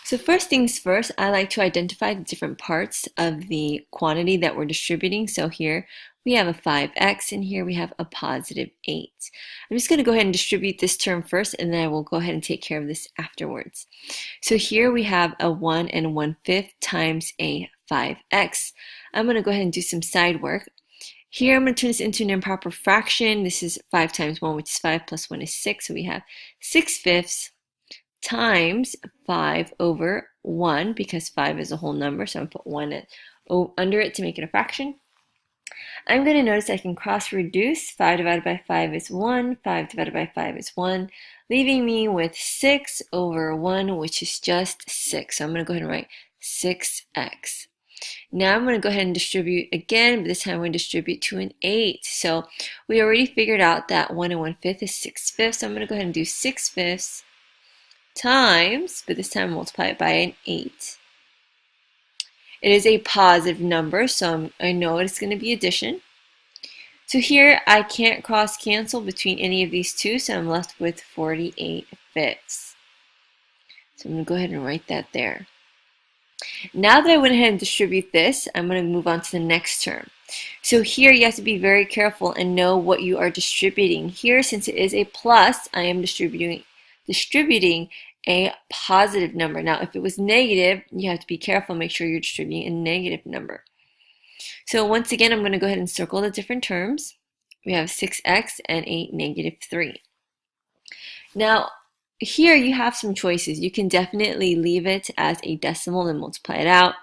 So first things first, I like to identify the different parts of the quantity that we're distributing. So here we have a 5x and here we have a positive 8. I'm just going to go ahead and distribute this term first and then I will go ahead and take care of this afterwards. So here we have a 1 and 1/5 times a 5x. I'm going to go ahead and do some side work. Here I'm going to turn this into an improper fraction. This is 5 times 1, which is 5, plus 1 is 6. So we have 6/5 times 5 over 1, because 5 is a whole number, so I'm going to put 1 under it to make it a fraction. I'm going to notice I can cross reduce. 5 divided by 5 is 1, 5 divided by 5 is 1, leaving me with 6 over 1, which is just 6. So I'm going to go ahead and write 6x. Now I'm going to go ahead and distribute again, but this time I'm going to distribute to an 8. So we already figured out that 1 and 1/5 is 6/5, so I'm going to go ahead and do 6/5 times, but this time multiply it by an 8. It is a positive number, so I know it's going to be addition. So here I can't cross cancel between any of these two, so I'm left with 48/5. So I'm going to go ahead and write that there. Now that I went ahead and distribute this, I'm going to move on to the next term. So here you have to be very careful and know what you are distributing. Here, since it is a plus, I am distributing a positive number. Now, if it was negative, you have to be careful, make sure you're distributing a negative number. So once again, I'm going to go ahead and circle the different terms. We have 6x and a -3. Now, here you have some choices. You can definitely leave it as a decimal and multiply it out,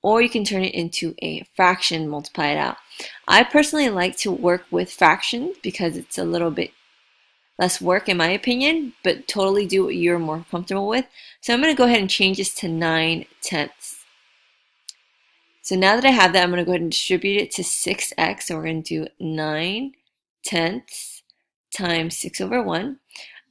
or you can turn it into a fraction and multiply it out. I personally like to work with fractions because it's a little bit less work in my opinion, but totally do what you're more comfortable with. So I'm going to go ahead and change this to 9/10. So now that I have that, I'm going to go ahead and distribute it to 6x. So we're going to do 9/10 times 6 over 1.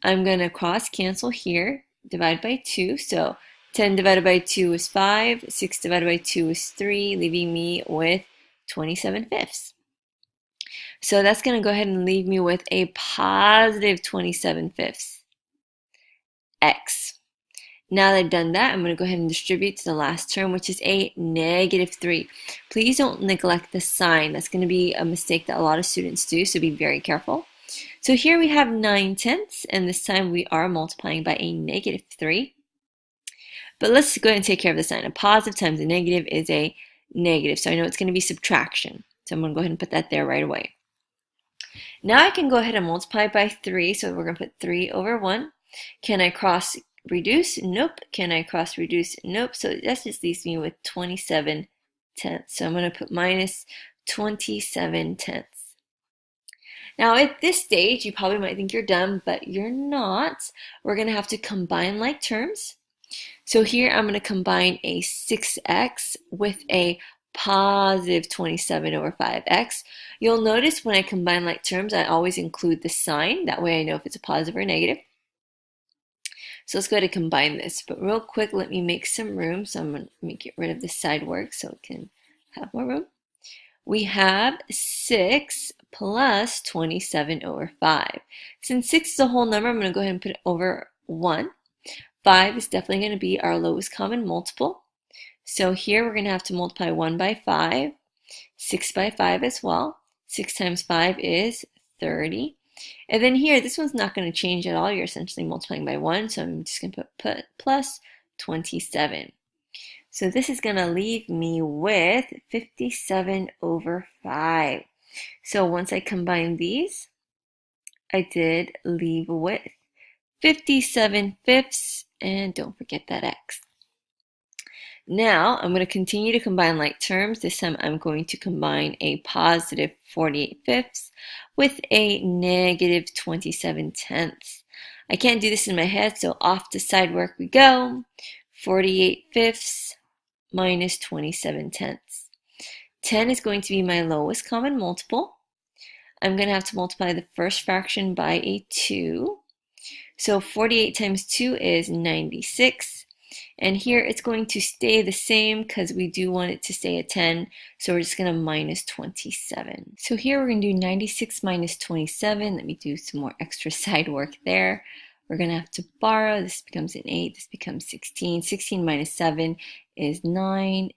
I'm going to cross cancel here, divide by 2. So 10 divided by 2 is 5, 6 divided by 2 is 3, leaving me with 27/5. So that's going to go ahead and leave me with a positive 27/5 x. Now that I've done that, I'm going to go ahead and distribute to the last term, which is a -3. Please don't neglect the sign. That's going to be a mistake that a lot of students do, so be very careful. So here we have 9/10, and this time we are multiplying by a -3. But let's go ahead and take care of the sign. A positive times a negative is a negative, so I know it's going to be subtraction. So I'm going to go ahead and put that there right away. Now I can go ahead and multiply by 3, so we're going to put 3 over 1. Can I cross reduce? Nope. Can I cross reduce? Nope. So that just leaves me with 27/10. So I'm going to put minus 27/10. Now at this stage, you probably might think you're done, but you're not. We're going to have to combine like terms. So here I'm going to combine a 6x with a positive 27/5x. You'll notice when I combine like terms, I always include the sign. That way I know if it's a positive or a negative. So let's go ahead and combine this. But real quick, let me make some room. So I'm going to get rid of this side work so it can have more room. We have 6 plus 27/5. Since 6 is a whole number, I'm going to go ahead and put it over 1. 5 is definitely going to be our lowest common multiple. So here we're going to have to multiply 1 by 5, 6 by 5 as well. 6 times 5 is 30. And then here, this one's not going to change at all. You're essentially multiplying by 1, so I'm just going to put plus 27. So this is going to leave me with 57/5. So once I combine these, I did leave with 57/5, and don't forget that x. Now I'm going to continue to combine like terms. This time I'm going to combine a positive 48/5 with a negative 27/10. I can't do this in my head, so off to side work we go. 48/5 minus 27/10. 10 is going to be my lowest common multiple. I'm going to have to multiply the first fraction by a 2. So 48 times 2 is 96. And here it's going to stay the same because we do want it to stay at 10. So we're just going to minus 27. So here we're going to do 96 minus 27. Let me do some more extra side work there. We're going to have to borrow. This becomes an 8. This becomes 16. 16 minus 7 is 9.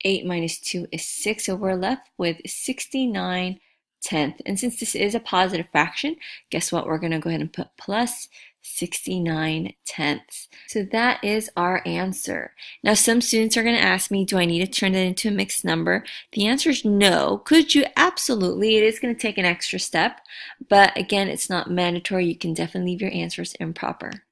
8 minus 2 is 6. So we're left with 69 tenths. And since this is a positive fraction, guess what? We're going to go ahead and put plus 69 tenths. So that is our answer. Now some students are going to ask me, do I need to turn that into a mixed number? The answer is no. Could you? Absolutely. It is going to take an extra step, but again, it's not mandatory. You can definitely leave your answers improper.